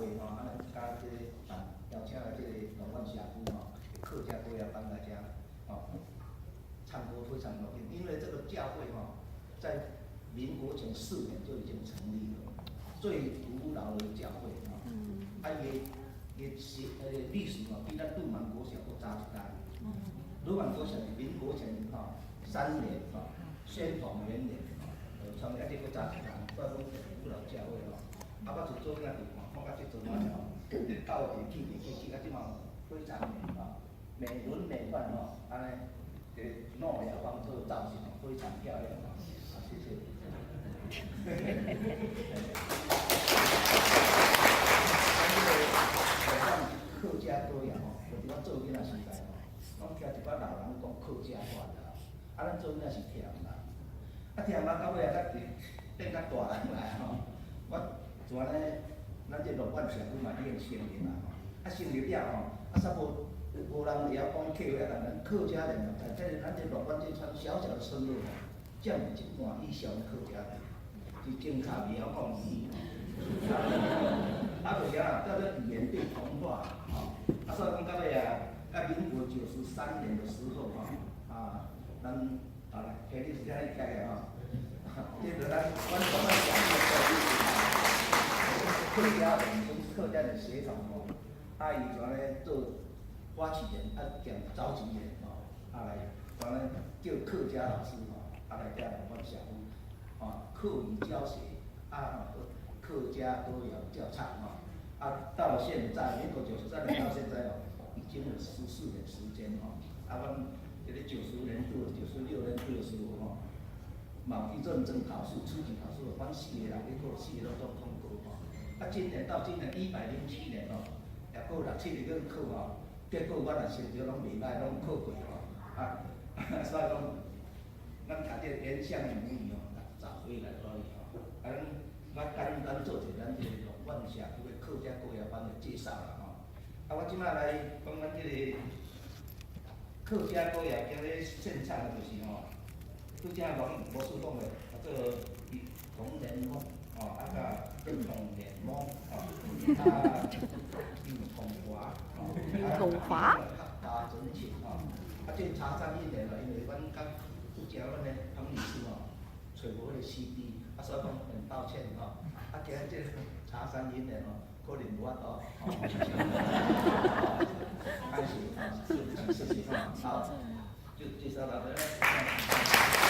会吼，啊，加这个邀请来这个龙湾社区吼，客家歌谣班来遮吼唱歌非常荣幸，因为这个教会吼，在民国前4年就已经成立了，最古老的教会吼，啊也历史吼比咱杜满国小搁早一代，杜满国小是民国前吼3年吼，宣统元年吼，从一直搁早一代，所以讲古老教会吼，啊我就做那地方，看到这阵啊吼，教会起啊，即嘛非常美轮美奂吼，安尼。诺亚方舟造型非常漂亮啊！谢谢。客家歌谣吼，就是我做囡仔时代吼，拢听一寡老人讲客家话的，啊，咱做囡仔是听啦，啊听嘛到尾啊，变较大人来吼，我就安尼，咱这龙湾社区嘛已经成立啦吼，啊成立了吼，啊煞无人会晓讲客话，咱客家人哦，在咱这龙湾这村小小的村落吼，占有一半以上的客家人，是真卡袂晓讲语。啊，就啥叫做语言被同化吼，啊，所以讲到尾啊，民国93年的时候吼，啊，咱好了，今日时间一开吼，接着咱讲讲客家人跟客家人协同吼，啊，伊就安尼做。发起人啊，兼召集人吼，啊来，咱咧叫客家老师吼，啊来加龙湾社区，课语教学，客家歌谣教唱吼，啊到现在民国93年到现在哦，已经有14年时间吼，啊，阮这个90年度、96年度的时候吼，嘛有去认证考试、初级考试，阮4个人去考，4个都通过吼，啊，今年107年哦，也过6、7个去考吼。结果我若成绩拢袂歹，拢考过吼，啊，所以讲，咱读这原乡母语吼，找回来可以吼。啊，我简单做一咱这个龙湾社区的客家歌谣班的介绍啦吼。啊，我即摆来讲咱这个客家歌谣今日献唱的就是吼，拄则无事讲的，叫做童年梦吼，啊甲童年梦吼，啊。童话。大整情吼，啊，这茶山一年啦，因为阮甲拄则阮的彭律师吼，找无迄个 CD，啊，所以讲很抱歉吼，啊，今日这茶山一年吼，可能无法度吼，开始谢谢吼，好，就介绍到这。